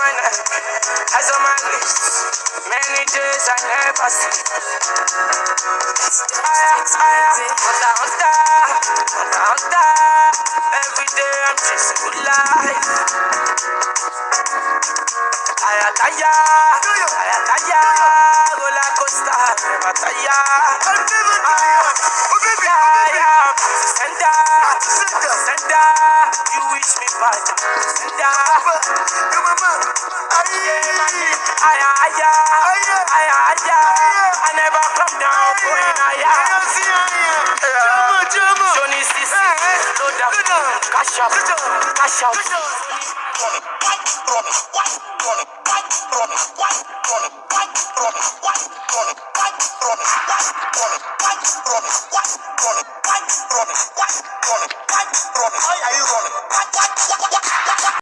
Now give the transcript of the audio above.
my neck, eyes on my lips. Many days I never sleep. Hunter. Every day I'm chasing good life. Ayataya, roller coaster, never tire. Sender, you wish me bad. Sender, I never come down going higher. Johnny Sisi, load up, cash up. Why are you running?